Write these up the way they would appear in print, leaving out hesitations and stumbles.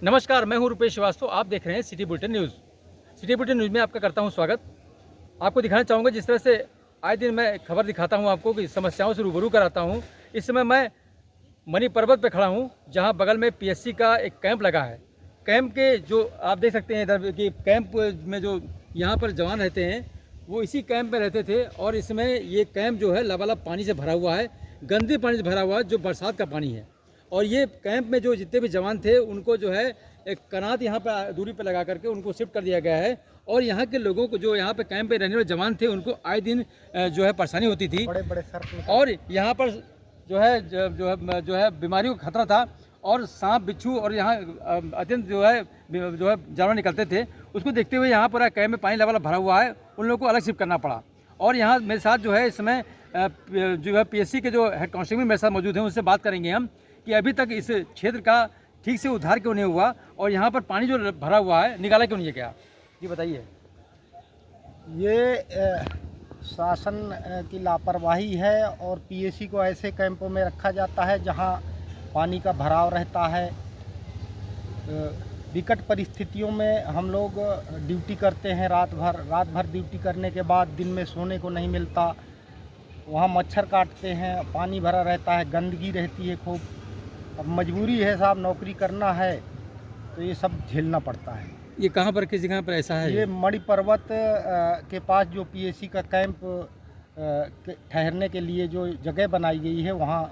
नमस्कार, मैं हूं रुपेश श्रीवास्तव। आप देख रहे हैं city bulletin news. City bulletin news में आपका करता हूं स्वागत। आपको दिखाना चाहूँगा जिस तरह से आए दिन मैं खबर दिखाता हूं आपको कि समस्याओं से रूबरू कराता हूं। इस समय मैं मणि पर्वत पे खड़ा हूं, जहां बगल में पीएससी का एक कैंप लगा है। कैंप के जो आप देख सकते हैं इधर कि कैंप में जो यहाँ पर जवान रहते हैं वो इसी कैंप में रहते थे, और इसमें ये कैंप जो है लबालब पानी से भरा हुआ है, गंदे पानी से भरा हुआ है जो बरसात का पानी है। और ये कैंप में जो जितने भी जवान थे उनको जो है एक कनात यहाँ पर दूरी पर लगा करके उनको शिफ्ट कर दिया गया है। और यहाँ के लोगों को जो यहाँ पे कैंप में रहने वाले जवान थे उनको आए दिन जो है परेशानी होती थी, बड़े बड़े सर और यहाँ पर जो है बीमारियों का खतरा था, और सांप बिच्छू और यहाँ अत्यंत जो है जानवर निकलते थे। उसको देखते हुए यहाँ पर कैंप में पानी लेवल भरा हुआ है, उन लोगों को अलग शिफ्ट करना पड़ा। और यहाँ मेरे साथ जो है इस समय जो है पीएससी के जो हेड कांस्टेबल मेरे साथ मौजूद हैं, उनसे बात करेंगे हम कि अभी तक इस क्षेत्र का ठीक से उद्धार क्यों नहीं हुआ, और यहाँ पर पानी जो भरा हुआ है निकाला क्यों नहीं है क्या, जी बताइए। ये शासन की लापरवाही है, और पीएससी को ऐसे कैंपों में रखा जाता है जहां पानी का भराव रहता है। विकट परिस्थितियों में हम लोग ड्यूटी करते हैं रात भर ड्यूटी करने के बाद दिन में सोने को नहीं मिलता। वहाँ मच्छर काटते हैं, पानी भरा रहता है, गंदगी रहती है खूब। अब मजबूरी है साहब, नौकरी करना है तो ये सब झेलना पड़ता है। ये कहाँ पर, किस जगह पर ऐसा है? ये मणि पर्वत के पास जो पीएससी का कैंप ठहरने के लिए जो जगह बनाई गई है वहाँ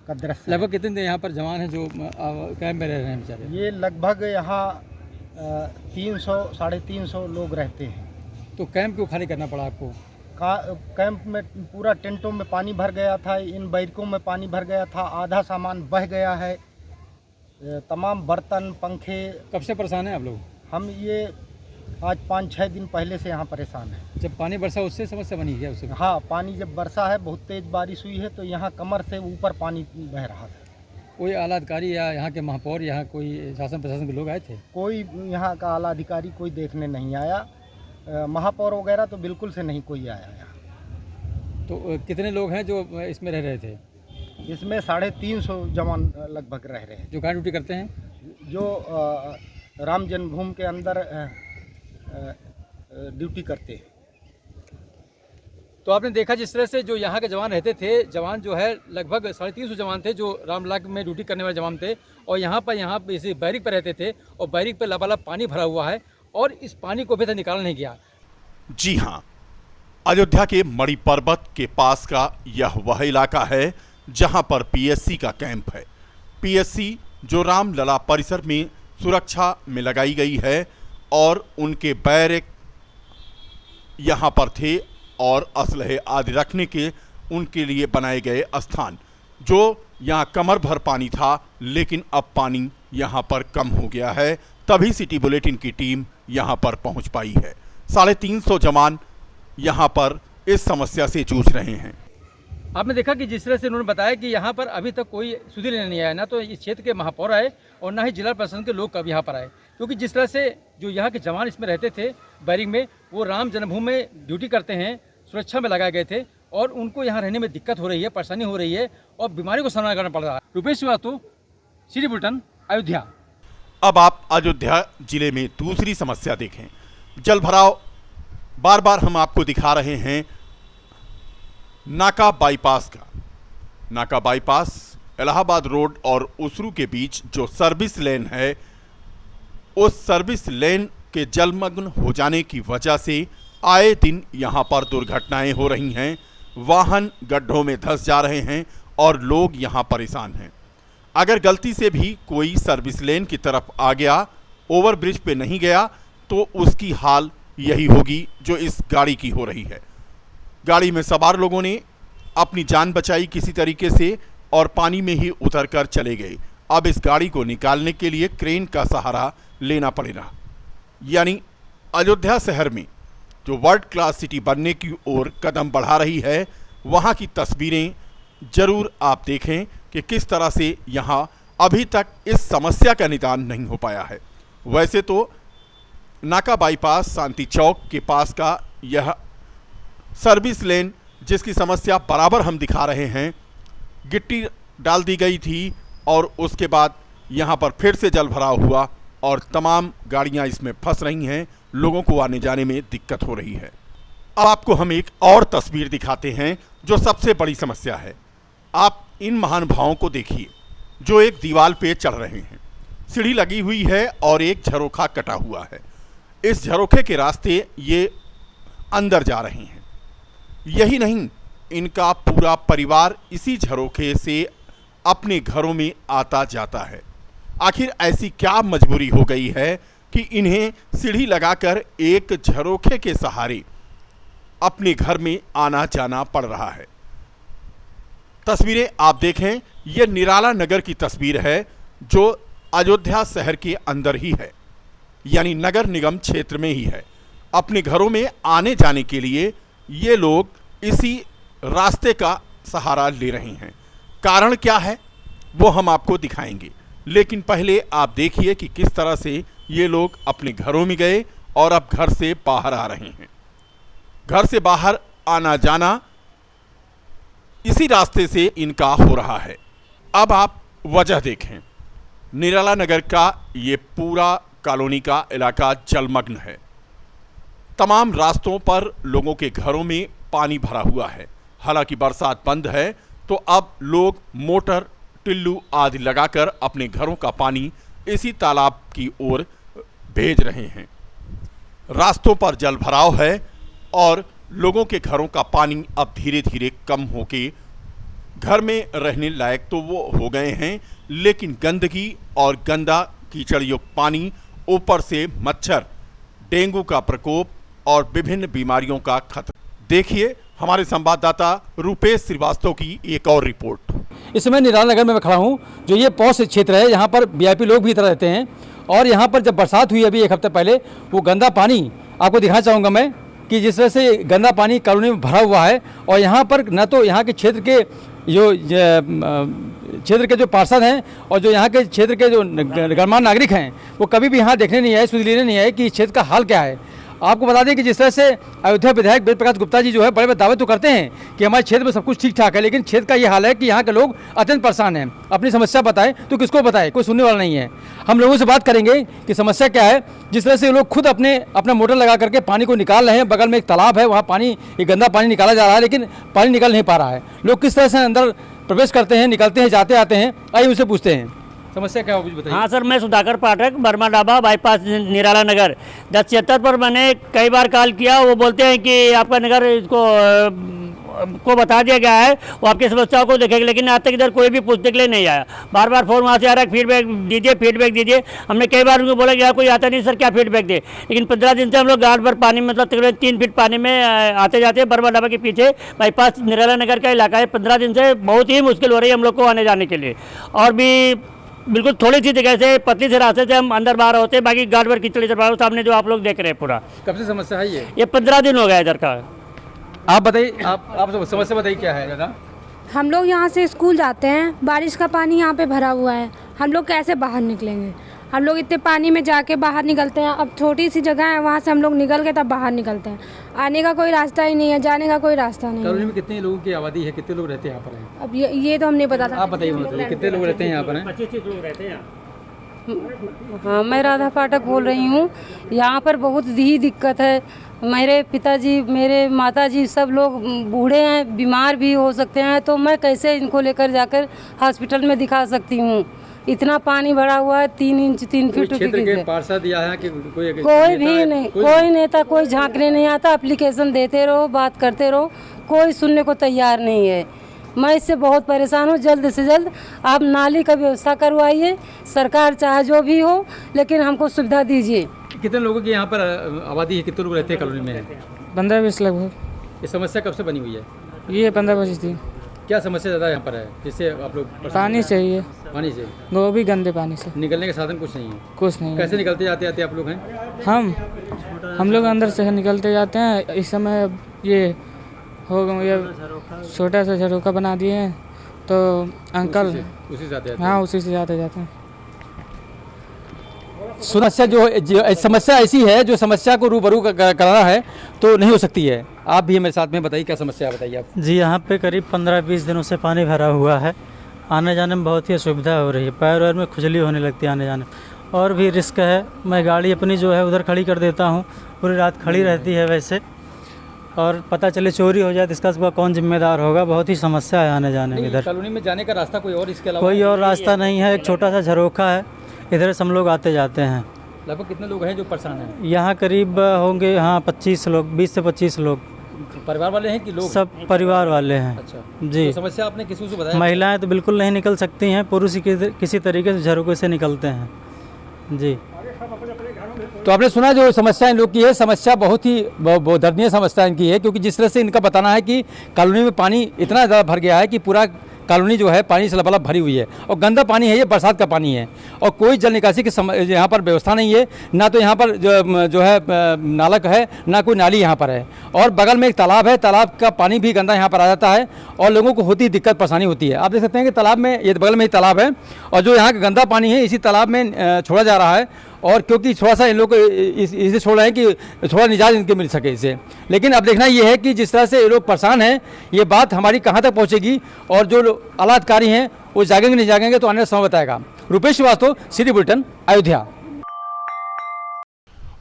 का दृश्य। लगभग कितने यहाँ पर जवान हैं जो कैंप में रह रहे हैं बेचारे? ये लगभग यहाँ 300-350 लोग रहते हैं। तो कैंप क्यों खाली करना पड़ा आपको? कैंप में पूरा टेंटों में पानी भर गया था, इन बैरकों में पानी भर गया था, आधा सामान बह गया है, तमाम बर्तन पंखे। कब से परेशान हैं आप लोग? हम ये आज 5-6 दिन पहले से यहाँ परेशान हैं। जब पानी बरसा उससे समस्या बनी है उससे? हाँ, पानी जब बरसा है, बहुत तेज़ बारिश हुई है तो यहाँ कमर से ऊपर पानी बह रहा था। कोई आला अधिकारी या यहाँ के महापौर, यहाँ कोई शासन प्रशासन के लोग आए थे? कोई यहाँ का आला अधिकारी कोई देखने नहीं आया, महापौर वगैरह तो बिल्कुल से नहीं कोई आया यहाँ। तो कितने लोग हैं जो इसमें रह रहे थे? इसमें 350 जवान लगभग रह रहे हैं, जो कहाँ ड्यूटी करते हैं? जो राम जन्मभूमि के अंदर ड्यूटी करते हैं। तो आपने देखा जिस तरह से जो यहाँ के जवान रहते थे, जवान जो है लगभग 350 जवान थे जो रामलाग में ड्यूटी करने वाले जवान थे, और यहाँ पर इसी बैरिक पर रहते थे, और बैरिक पर लबालब पानी भरा हुआ है, और इस पानी को अभी तक निकाला नहीं गया। जी हाँ, अयोध्या के मणि पर्वत के पास का यह वह इलाका है जहां पर पीएससी का कैंप है। पीएससी जो रामलला परिसर में सुरक्षा में लगाई गई है, और उनके बैरक यहां पर थे, और असलहे आदि रखने के उनके लिए बनाए गए स्थान, जो यहां कमर भर पानी था, लेकिन अब पानी यहां पर कम हो गया है। तभी सिटी बुलेटिन की टीम यहां पर पहुंच पाई है। 350 जवान यहां पर इस समस्या से जूझ रहे हैं। आपने देखा कि जिस तरह से उन्होंने बताया कि यहाँ पर अभी तक कोई सुधि लेने नहीं आया, ना तो इस क्षेत्र के महापौर आए और ना ही जिला प्रशासन के लोग कभी यहाँ पर आए, क्योंकि जिस तरह से जो यहाँ के जवान इसमें रहते थे बैरिक में, वो राम जन्मभूमि में ड्यूटी करते हैं, सुरक्षा में लगाए गए थे, और उनको यहाँ रहने में दिक्कत हो रही है, परेशानी हो रही है, और बीमारी को सामना करना पड़ रहा है। Rupesh Srivastava, city bulletin, Ayodhya. अब आप अयोध्या जिले में दूसरी समस्या देखें। जल भराव बार बार हम आपको दिखा रहे हैं नाका बाईपास का। नाका बाईपास इलाहाबाद रोड और उसरू के बीच जो सर्विस लेन है, उस सर्विस लेन के जलमग्न हो जाने की वजह से आए दिन यहां पर दुर्घटनाएं हो रही हैं। वाहन गड्ढों में धंस जा रहे हैं और लोग यहां परेशान हैं। अगर गलती से भी कोई सर्विस लेन की तरफ आ गया, ओवर ब्रिज पे नहीं गया, तो उसकी हाल यही होगी जो इस गाड़ी की हो रही है। गाड़ी में सवार लोगों ने अपनी जान बचाई किसी तरीके से, और पानी में ही उतरकर चले गए। अब इस गाड़ी को निकालने के लिए क्रेन का सहारा लेना पड़ेगा। यानी अयोध्या शहर में जो वर्ल्ड क्लास सिटी बनने की ओर कदम बढ़ा रही है, वहाँ की तस्वीरें जरूर आप देखें कि किस तरह से यहाँ अभी तक इस समस्या का निदान नहीं हो पाया है। वैसे तो नाका बाईपास शांति चौक के पास का यह सर्विस लेन, जिसकी समस्या बराबर हम दिखा रहे हैं, गिट्टी डाल दी गई थी और उसके बाद यहाँ पर फिर से जल भराव हुआ और तमाम गाड़ियां इसमें फंस रही हैं, लोगों को आने जाने में दिक्कत हो रही है। अब आपको हम एक और तस्वीर दिखाते हैं जो सबसे बड़ी समस्या है। आप इन महानुभावों को देखिए जो एक दीवार पे चढ़ रहे हैं। सीढ़ी लगी हुई है और एक झरोखा कटा हुआ है। इस झरोखे के रास्ते ये अंदर जा रहे हैं। यही नहीं, इनका पूरा परिवार इसी झरोखे से अपने घरों में आता जाता है। आखिर ऐसी क्या मजबूरी हो गई है कि इन्हें सीढ़ी लगाकर एक झरोखे के सहारे अपने घर में आना जाना पड़ रहा है। तस्वीरें आप देखें, यह निराला नगर की तस्वीर है जो अयोध्या शहर के अंदर ही है, यानी नगर निगम क्षेत्र में ही है। अपने घरों में आने जाने के लिए ये लोग इसी रास्ते का सहारा ले रहे हैं। कारण क्या है वो हम आपको दिखाएंगे, लेकिन पहले आप देखिए कि किस तरह से ये लोग अपने घरों में गए और अब घर से बाहर आ रहे हैं। घर से बाहर आना जाना इसी रास्ते से इनका हो रहा है। अब आप वजह देखें, निराला नगर का ये पूरा कॉलोनी का इलाका जलमग्न है। तमाम रास्तों पर लोगों के घरों में पानी भरा हुआ है। हालांकि बरसात बंद है तो अब लोग मोटर, टिल्लू आदि लगाकर अपने घरों का पानी इसी तालाब की ओर भेज रहे हैं। रास्तों पर जल भराव है और लोगों के घरों का पानी अब धीरे धीरे कम होके घर में रहने लायक तो वो हो गए हैं, लेकिन गंदगी और गंदा कीचड़ युक्त पानी, ऊपर से मच्छर, डेंगू का प्रकोप और विभिन्न बीमारियों का खतरा। देखिए हमारे संवाददाता रुपेश श्रीवास्तव की एक और रिपोर्ट। इस समय निराला नगर में मैं खड़ा हूँ, जो ये पॉश क्षेत्र है। यहाँ पर वीआईपी लोग भी इधर रहते हैं और यहाँ पर जब बरसात हुई अभी एक हफ्ते पहले, वो गंदा पानी आपको दिखाना चाहूँगा मैं कि जिस तरह से गंदा पानी कॉलोनी में भरा हुआ है। और यहाँ पर न तो यहाँ के क्षेत्र के जो पार्षद हैं और जो यहाँ के क्षेत्र के जो गणमान्य नागरिक हैं, वो कभी भी यहाँ देखने नहीं आए, सुध लेने नहीं आए कि इस क्षेत्र का हाल क्या है। आपको बता दें कि जिस तरह से अयोध्या विधायक वेद प्रकाश गुप्ता जी जो है बड़े बड़े दावे तो करते हैं कि हमारे क्षेत्र में सब कुछ ठीक ठाक है, लेकिन क्षेत्र का ये हाल है कि यहाँ के लोग अत्यंत परेशान हैं। अपनी समस्या बताएं तो किसको बताएं, कोई सुनने वाला नहीं है। हम लोगों से बात करेंगे कि समस्या क्या है। जिस तरह से लोग खुद अपना मोटर लगा करके पानी को निकाल रहे हैं। बगल में एक तालाब है, वहाँ पानी, ये गंदा पानी निकाला जा रहा है, लेकिन पानी निकल नहीं पा रहा है। लोग किस तरह से अंदर प्रवेश करते हैं, निकलते हैं, जाते आते हैं। आइए उनसे पूछते हैं समस्या क्या होगी, बताइए। हाँ सर, मैं सुधाकर पाठक, बर्मा ढाबा, बाईपास, निराला नगर 1076 पर मैंने कई बार कॉल किया। वो बोलते हैं कि आपका नगर को बता दिया गया है, वो आपकी समस्याओं को देखेगा, लेकिन आज तक इधर कोई भी पूछने के लिए नहीं आया। बार बार फ़ोन वहाँ से आ रहा है, फीडबैक दीजिए। हमने कई बार उनको बोला कि यार कोई आता नहीं सर, क्या फीडबैक दे। लेकिन 15 दिन से हम लोग गार्ड भर पानी, मतलब तकरीबन 3 फीट पानी में आते जाते। बर्मा ढाबा के पीछे बाईपास निराला नगर का इलाका है। 15 दिन से बहुत ही मुश्किल हो रही है हम लोग को आने जाने के लिए। और भी बिल्कुल थोड़ी सी जगह से, पतली से रास्ते से हम अंदर बाहर होते हैं, बाकी गार्ड भर कीचड़ इधर बाहर। सामने जो आप लोग देख रहे हैं पूरा। कब से समस्या है ये 15 दिन हो गया इधर का। आप बताइए, आप समस्या बताइए क्या है दादा। हम लोग यहाँ से स्कूल जाते हैं, बारिश का पानी यहाँ पे भरा हुआ है, हम लोग कैसे बाहर निकलेंगे। हम लोग इतने पानी में जाके बाहर निकलते हैं। अब छोटी सी जगह है, वहाँ से हम लोग निकल के तब बाहर निकलते हैं। आने का कोई रास्ता ही नहीं है, जाने का कोई रास्ता नहीं कॉलोनी है। में कितने लोगों की आबादी है, कितने लोग रहते हैं यहाँ पर? अब ये तो हम नहीं पता था। आप बताइए, मतलब कितने लोग रहते हैं यहाँ पर? 25-30 लोग रहते हैं। हाँ, मैं राधा पाठक बोल रही हूँ। यहाँ पर बहुत ही दिक्कत है। मेरे पिताजी, मेरे माताजी सब लोग बूढ़े हैं, बीमार भी हो सकते हैं, तो मैं कैसे इनको लेकर जाकर हॉस्पिटल में दिखा सकती हूँ। इतना पानी भरा हुआ है, 3 इंच 3 फीट के पार्षद या है कि कोई भी नहीं, कोई नेता, कोई झांकने नहीं आता। एप्लीकेशन देते रहो, बात करते रहो, कोई सुनने को तैयार नहीं है। मैं इससे बहुत परेशान हूँ। जल्द से जल्द आप नाली का व्यवस्था करवाइए, सरकार चाहे जो भी हो, लेकिन हमको सुविधा दीजिए। कितने लोगों की यहाँ पर आबादी है, कितने लोग रहते हैं कॉलोनी में? 15-20 लगभग। ये समस्या कब से बनी हुई है? ये 15 बजे थी। क्या समस्या ज़्यादा यहाँ पर है जिससे आप लोग पानी चाहिए, पानी से? वो भी गंदे पानी से। निकलने का साधन कुछ नहीं है? कुछ नहीं। कैसे निकलते जाते आते आप लोग हैं? हम लोग अंदर से निकलते जाते हैं। इस समय ये हो गया, ये छोटा सा झरोखा बना दिए हैं, तो अंकल उसी से आते हैं? हाँ, उसी से जाते जाते हैं। समस्या जो समस्या ऐसी है जो समस्या को रूबरू कराना है तो नहीं हो सकती है। आप भी मेरे साथ में बताइए क्या समस्या है, बताइए आप। जी, यहाँ पे करीब 15-20 दिनों से पानी भरा हुआ है। आने जाने में बहुत ही असुविधा हो रही है, पैर वैर में खुजली होने लगती है आने जाने में। और भी रिस्क है। मैं गाड़ी अपनी जो है उधर खड़ी कर देता हूँ, पूरी रात खड़ी रहती है वैसे, और पता चले चोरी हो जाए तो इसका कौन जिम्मेदार होगा। बहुत ही समस्या है आने जाने में। इधर कॉलोनी में जाने का रास्ता कोई और इसके अलावा कोई और रास्ता नहीं है, एक छोटा सा झरोखा है, इधर से हम लोग आते जाते हैं। लगभग कितने लोग हैं जो परेशान हैं? यहाँ करीब होंगे 25 लोग, 20 से 25 लोग। परिवार वाले हैं कि लोग? सब परिवार वाले हैं। अच्छा जी। तो समस्या आपने किसी से बताया? महिलाएं तो बिल्कुल नहीं निकल सकती हैं, पुरुष किसी तरीके से झरोखे से निकलते हैं। जी। तो आपने सुना जो समस्या इन लोग की है, समस्या बहुत ही दर्दनीय समस्या इनकी है, क्योंकि जिस तरह से इनका बताना है कि कॉलोनी में पानी इतना ज़्यादा भर गया है कि पूरा कॉलोनी जो है पानी से लबालब भरी हुई है, और गंदा पानी है, ये बरसात का पानी है, और कोई जल निकासी की यहाँ पर व्यवस्था नहीं है। ना तो यहाँ पर जो है नालक है, ना कोई नाली यहाँ पर है, और बगल में एक तालाब है, तालाब का पानी भी गंदा यहाँ पर आ जाता है और लोगों को होती दिक्कत परेशानी होती है। आप देख सकते हैं कि तालाब में, ये बगल में ही तालाब है, और जो यहाँ का गंदा पानी है इसी तालाब में छोड़ा जा रहा है, और क्योंकि थोड़ा सा इन लोग को इसे छोड़ रहे हैं कि थोड़ा निजात इनके मिल सके इसे। लेकिन अब देखना ये है कि जिस तरह से ये लोग परेशान हैं, ये बात हमारी कहाँ तक पहुँचेगी, और जो आला अधिकारी हैं वो जागेंगे नहीं जागेंगे तो आने वाला समय बताएगा। Rupesh Srivastava, city bulletin, Ayodhya.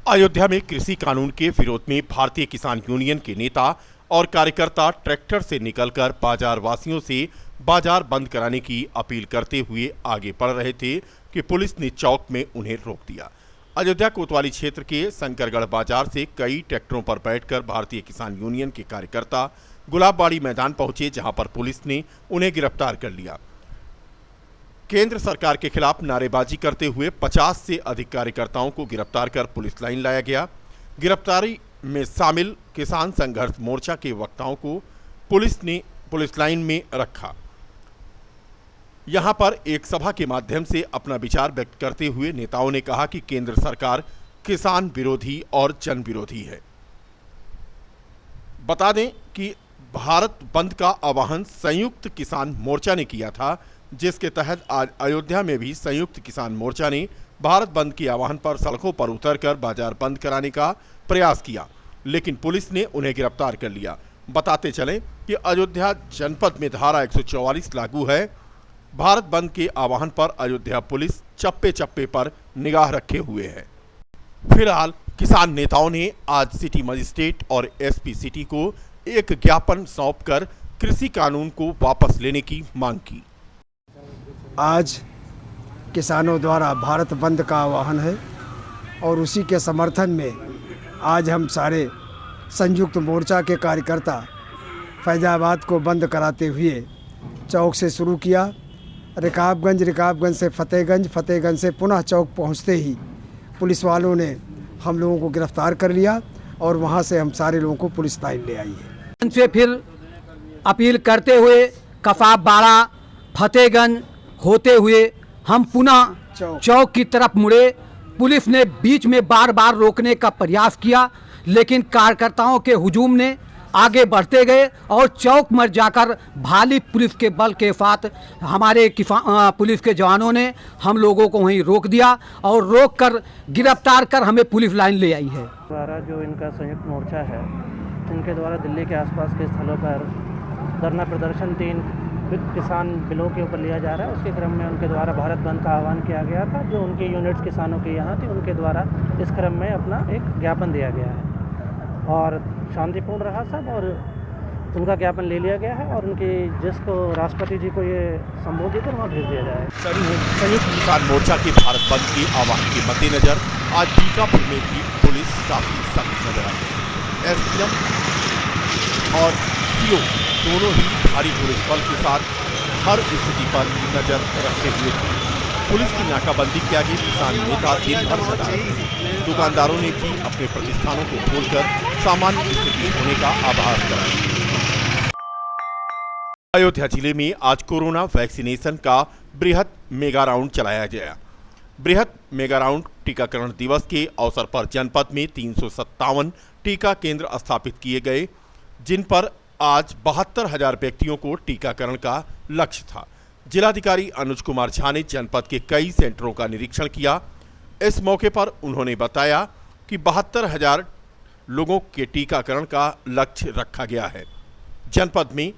अयोध्या में कृषि कानून के विरोध में भारतीय किसान यूनियन के नेता और कार्यकर्ता ट्रैक्टर से निकलकर बाजार वासियों से बाजार बंद कराने की अपील करते हुए आगे बढ़ रहे थे कि पुलिस ने चौक में उन्हें रोक दिया। अयोध्या कोतवाली क्षेत्र के शंकरगढ़ बाजार से कई ट्रैक्टरों पर बैठकर भारतीय किसान यूनियन के कार्यकर्ता गुलाबबाड़ी मैदान पहुंचे, जहां पर पुलिस ने उन्हें गिरफ्तार कर लिया। केंद्र सरकार के खिलाफ नारेबाजी करते हुए 50 से अधिक कार्यकर्ताओं को गिरफ्तार कर पुलिस लाइन लाया गया। गिरफ्तारी में शामिल किसान संघर्ष मोर्चा के वक्ताओं को पुलिस ने पुलिस लाइन में रखा। यहां पर एक सभा के माध्यम से अपना विचार व्यक्त करते हुए नेताओं ने कहा कि केंद्र सरकार किसान विरोधी और जन विरोधी है। बता दें कि भारत बंद का आह्वान संयुक्त किसान मोर्चा ने किया था, जिसके तहत आज अयोध्या में भी संयुक्त किसान मोर्चा ने भारत बंद के आह्वान पर सड़कों पर उतरकर बाजार बंद कराने का प्रयास किया, लेकिन पुलिस ने उन्हें गिरफ्तार कर लिया। बताते चलें कि अयोध्या जनपद में धारा 144 लागू है। भारत बंद के आह्वान पर अयोध्या पुलिस चप्पे चप्पे पर निगाह रखे हुए है। फिलहाल किसान नेताओं ने आज सिटी मजिस्ट्रेट और एसपी सिटी को एक ज्ञापन सौंपकर कृषि कानून को वापस लेने की मांग की। आज किसानों द्वारा भारत बंद का आह्वान है, और उसी के समर्थन में आज हम सारे संयुक्त मोर्चा के कार्यकर्ता फैजाबाद को बंद कराते हुए चौक से शुरू किया। रिकाबगंज से फतेहगंज, फतेहगंज से पुनः चौक पहुंचते ही पुलिस वालों ने हम लोगों को गिरफ्तार कर लिया, और वहां से हम सारे लोगों को पुलिस लाइन ले आई है। उनसे फिर अपील करते हुए कसाबबाड़ा, फतेहगंज होते हुए हम पुनः चौक की तरफ मुड़े। पुलिस ने बीच में बार बार रोकने का प्रयास किया, लेकिन कार्यकर्ताओं के हुजूम ने आगे बढ़ते गए, और चौक में जाकर भाली पुलिस के बल के साथ हमारे पुलिस के जवानों ने हम लोगों को वहीं रोक दिया, और रोक कर गिरफ्तार कर हमें पुलिस लाइन ले आई है। द्वारा जो इनका संयुक्त मोर्चा है, इनके द्वारा दिल्ली के आसपास के स्थलों पर धरना प्रदर्शन 3 किसान बिलों के ऊपर लिया जा रहा है। उसके क्रम में उनके द्वारा भारत बंद का आह्वान किया गया था। जो उनकी यूनिट्स किसानों की यहाँ थी, उनके द्वारा इस क्रम में अपना एक ज्ञापन दिया गया है, और शांतिपूर्ण रहा सब, और उनका ज्ञापन ले लिया गया है, और उनकी जिसको राष्ट्रपति जी को ये संबोधित है वहाँ भेज दिया जाए। संयुक्त किसान मोर्चा के भारत बंद के आह्वान के मद्देनजर आज बीकापुर में भी पुलिस काफी सख्त नजर आई। एसडीएम और सीओ दोनों ही भारी पुलिस बल के साथ हर स्थिति पर नजर रखे हुए थे। पुलिस की नाकाबंदी के आगे किसान नेता दिन भर लगा रहे थे। दुकानदारों ने भी अपने प्रतिष्ठानों को खोलकर सामान्य स्थिति होने का आभास कराया। अयोध्या जिले में आज कोरोना वैक्सीनेशन का बृहद मेगा राउंड चलाया गया। बृहद मेगा राउंड टीकाकरण दिवस के अवसर पर जनपद में 357 टीका केंद्र स्थापित किए गए, जिन पर आज 72,000 व्यक्तियों को टीकाकरण का लक्ष्य था। जिलाधिकारी अनुज कुमार झा ने जनपद के कई सेंटरों का निरीक्षण किया। इस मौके पर उन्होंने बताया कि 72,000 लोगों के टीकाकरण का लक्ष्य रखा गया है। जनपद में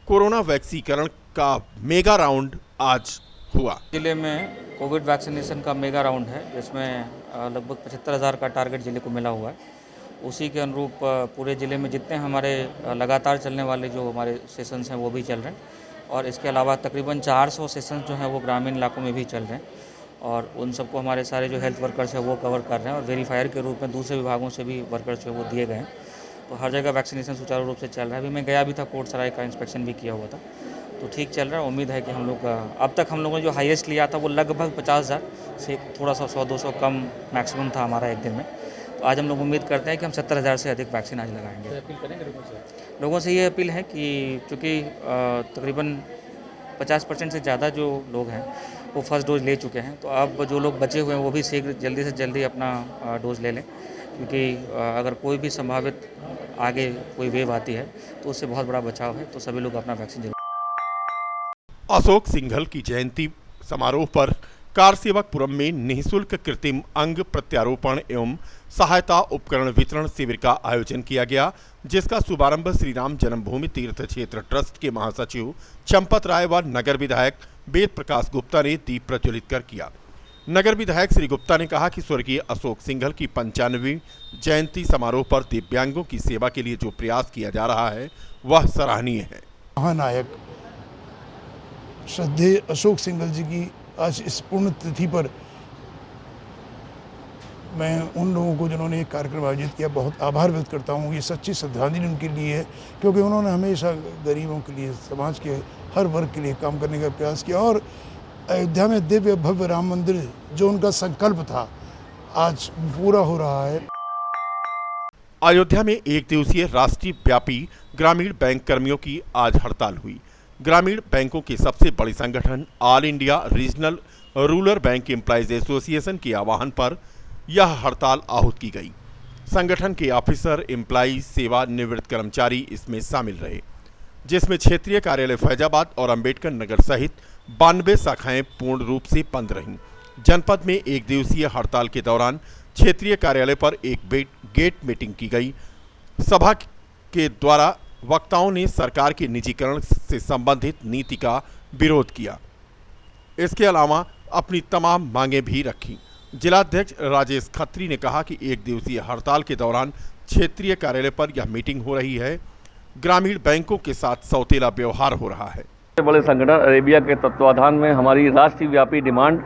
कोरोना वैक्सीकरण का मेगा राउंड आज हुआ। जिले में कोविड वैक्सीनेशन का मेगा राउंड है, जिसमें लगभग 75,000 का टारगेट जिले को मिला हुआ है। उसी के अनुरूप पूरे ज़िले में जितने हमारे लगातार चलने वाले जो हमारे सेशंस हैं वो भी चल रहे हैं, और इसके अलावा तकरीबन 400 सेशंस जो हैं वो ग्रामीण इलाकों में भी चल रहे हैं, और उन सबको हमारे सारे जो हेल्थ वर्कर्स हैं वो कवर कर रहे हैं, और वेरीफायर के रूप में दूसरे विभागों से भी वर्कर्स जो वो दिए गए हैं। तो हर जगह वैक्सीनेशन सुचारू रूप से चल रहा है। अभी मैं गया भी था, कोटसराय का इंस्पेक्शन भी किया हुआ था, तो ठीक चल रहा है। उम्मीद है कि हम लोग अब तक हम लोगों ने जो हाईएस्ट लिया था वो लगभग 50,000 से थोड़ा सा 100-200 कम मैक्सिमम था हमारा एक दिन में। तो आज हम लोग उम्मीद करते हैं कि हम 70,000 से अधिक वैक्सीन आज लगाएंगे। तो अपील करेंगे लोगों से ये अपील है कि चूँकि तकरीबन 50% से ज़्यादा जो लोग हैं वो फर्स्ट डोज ले चुके हैं, तो अब जो लोग बचे हुए हैं वो भी शीघ्र जल्दी से जल्दी अपना डोज ले लें, क्योंकि अगर कोई भी संभावित आगे कोई वेव आती है तो उससे बहुत बड़ा बचाव है। तो सभी लोग अपना वैक्सीन जरूर। अशोक सिंघल की जयंती समारोह पर कारसेवकपुरम में निःशुल्क कृत्रिम अंग प्रत्यारोपण एवं सहायता उपकरण वितरण शिविर का आयोजन किया गया, जिसका शुभारंभ श्री राम जन्मभूमि तीर्थ क्षेत्र ट्रस्ट के महासचिव चंपत राय व नगर विधायक वेद प्रकाश गुप्ता ने दीप प्रज्वलित कर किया। नगर विधायक श्री गुप्ता ने कहा कि स्वर्गीय अशोक सिंघल की 95वीं जयंती समारोह पर दिव्यांगों की सेवा के लिए जो प्रयास किया जा रहा है वह सराहनीय है। महानायक श्रद्धेय अशोक सिंघल जी की आज इस पुण्य तिथि पर मैं उन लोगों को जिन्होंने एक कार्यक्रम आयोजित किया बहुत आभार व्यक्त करता हूँ। ये सच्ची श्रद्धांजलि उनके लिए है, क्योंकि उन्होंने हमेशा गरीबों के लिए, समाज के हर वर्ग के लिए काम करने का प्रयास किया, और अयोध्या में दिव्य भव्य राम मंदिर जो उनका संकल्प था आज पूरा हो रहा है। अयोध्या में एक दिवसीय राष्ट्रीय व्यापी ग्रामीण बैंक कर्मियों की आज हड़ताल हुई। ग्रामीण बैंकों के सबसे बड़े संगठन all India regional rural bank employees association के आह्वान पर यह हड़ताल आहूत की गई। संगठन के ऑफिसर, एम्प्लॉइज, सेवानिवृत्त कर्मचारी इसमें शामिल रहे, जिसमें क्षेत्रीय कार्यालय फैजाबाद और अंबेडकर नगर सहित 92 शाखाएं पूर्ण रूप से बंद रहीं। जनपद में एक दिवसीय हड़ताल के दौरान क्षेत्रीय कार्यालय पर एक गेट मीटिंग की गई। सभा के द्वारा वक्ताओं ने सरकार के निजीकरण से संबंधित नीति का विरोध किया। इसके अलावा अपनी तमाम मांगें भी रखीं। जिलाध्यक्ष राजेश खत्री ने कहा कि एक दिवसीय हड़ताल के दौरान क्षेत्रीय कार्यालय पर यह मीटिंग हो रही है, ग्रामीण बैंकों के साथ सौतेला व्यवहार हो रहा है। बड़े संगठन अरेबिया के तत्वाधान में हमारी राष्ट्रीय व्यापी डिमांड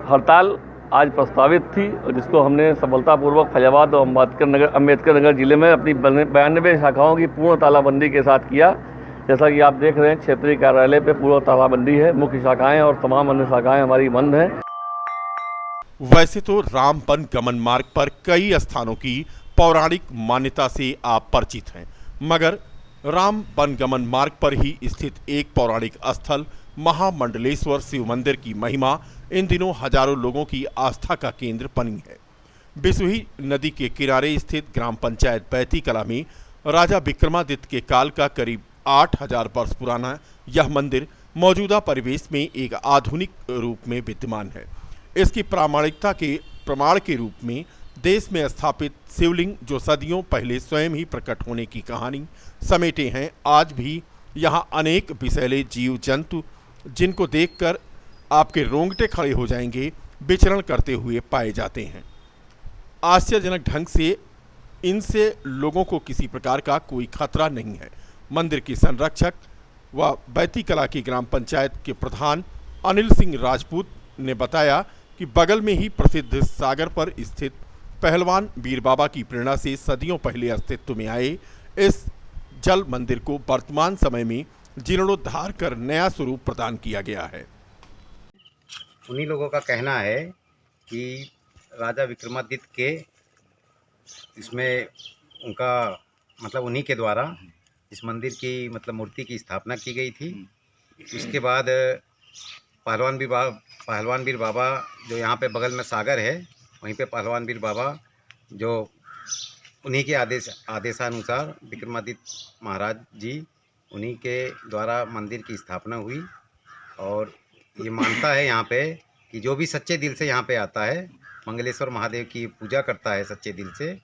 हड़ताल आज प्रस्तावित थी, और जिसको हमने सफलतापूर्वक फैजाबाद और अम्बेडकर नगर जिले में अपनी 92 शाखाओं की पूर्ण तालाबंदी के साथ किया। जैसा कि आप देख रहे हैं, क्षेत्रीय कार्यालय पे पूर्ण तालाबंदी है, मुख्य शाखाएं और तमाम अन्य शाखाएं हमारी बंद हैं। वैसे तो राम वन गमन मार्ग पर कई स्थानों की पौराणिक मान्यता से आप परिचित हैं, मगर राम वन गमन मार्ग पर ही स्थित एक पौराणिक स्थल महामंडलेश्वर शिव मंदिर की महिमा इन दिनों हजारों लोगों की आस्था का केंद्र बनी है। बिसुही नदी के किनारे स्थित ग्राम पंचायत बैती कला में राजा विक्रमादित्य के काल का करीब 8,000 वर्ष पुराना यह मंदिर मौजूदा परिवेश में एक आधुनिक रूप में विद्यमान है। इसकी प्रामाणिकता के प्रमाण के रूप में देश में स्थापित शिवलिंग, जो सदियों पहले स्वयं ही प्रकट होने की कहानी समेटे हैं, आज भी यहाँ अनेक विषैले जीव जंतु, जिनको देखकर आपके रोंगटे खड़े हो जाएंगे, विचरण करते हुए पाए जाते हैं। आश्चर्यजनक ढंग से इनसे लोगों को किसी प्रकार का कोई खतरा नहीं है। मंदिर के संरक्षक व बैती कला की ग्राम पंचायत के प्रधान अनिल सिंह राजपूत ने बताया कि बगल में ही प्रसिद्ध सागर पर स्थित पहलवान वीर बाबा की प्रेरणा से सदियों पहले अस्तित्व में आए इस जल मंदिर को वर्तमान समय में जीर्णोद्धार कर नया स्वरूप प्रदान किया गया है। उन्हीं लोगों का कहना है कि राजा विक्रमादित्य के इसमें उनका मतलब उन्हीं के द्वारा इस मंदिर की मतलब मूर्ति की स्थापना की गई थी। इसके बाद पहलवान वीर बाबा जो यहाँ पे बगल में सागर है, वहीं पे पहलवान वीर बाबा जो उन्हीं के आदेशानुसार विक्रमादित्य महाराज जी उन्हीं के द्वारा मंदिर की स्थापना हुई। और ये मानता है यहाँ पे कि जो भी सच्चे दिल से यहाँ पे आता है, मंगलेश्वर महादेव की पूजा करता है सच्चे दिल से,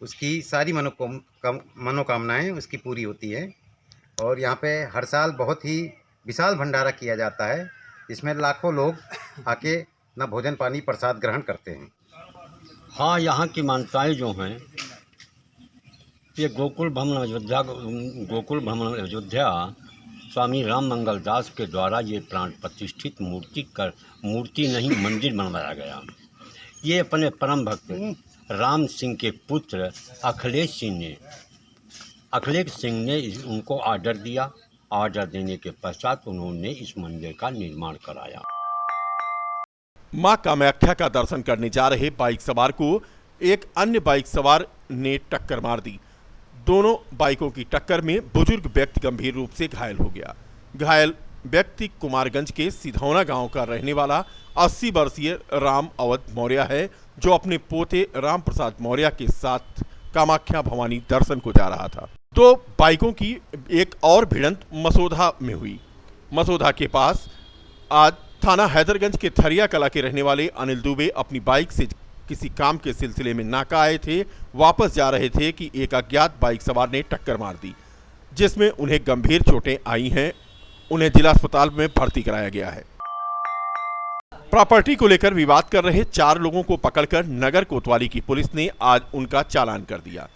उसकी सारी मनोकामनाएं उसकी पूरी होती हैं। और यहाँ पे हर साल बहुत ही विशाल भंडारा किया जाता है, इसमें लाखों लोग आके न भोजन पानी प्रसाद ग्रहण करते हैं। हाँ, यहाँ की मान्यताएं जो हैं, ये गोकुल भ्रमण अयोध्या स्वामी राम मंगल दास के द्वारा ये प्राण प्रतिष्ठित मूर्ति नहीं मंदिर बनवाया गया। ये अपने परम भक्त राम सिंह के पुत्र अखिलेश सिंह ने उनको आर्डर दिया। आर्डर देने के पश्चात उन्होंने इस मंदिर का निर्माण कराया। मां कामाख्या का दर्शन करने जा रहे बाइक सवार को एक अन्य बाइक सवार ने टक्कर मार दी। दोनों बाइकों की टक्कर में बुजुर्ग व्यक्ति गंभीर रूप से घायल हो गया। घायल व्यक्ति कुमारगंज के सिधौना गांव का रहने वाला 80 वर्षीय राम अवध मौर्य है, जो अपने पोते राम प्रसाद मौर्य के साथ कामाख्या भवानी दर्शन को जा रहा था। तो बाइकों की एक और भिड़ंत मसौदा में हुई। मसौदा के पास आज थाना हैदरगंज के थरिया कला के रहने वाले अनिल दुबे अपनी बाइक से किसी काम के सिलसिले में नाका आए थे। वापस जा रहे थे कि एक अज्ञात बाइक सवार ने टक्कर मार दी, जिसमें उन्हें गंभीर चोटें आई हैं। उन्हें जिला अस्पताल में भर्ती कराया गया है। प्रॉपर्टी को लेकर विवाद कर रहे 4 लोगों को पकड़कर नगर कोतवाली की पुलिस ने आज उनका चालान कर दिया।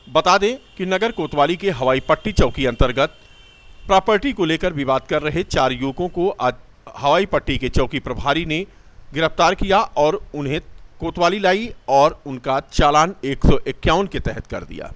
बता दें कि नगर कोतवाली के हवाई पट्टी चौकी अंतर्गत प्रॉपर्टी को लेकर विवाद कर रहे 4 युवकों को आज हवाई पट्टी के चौकी प्रभारी ने गिरफ्तार किया और उन्हें कोतवाली लाई और उनका चालान 151 के तहत कर दिया।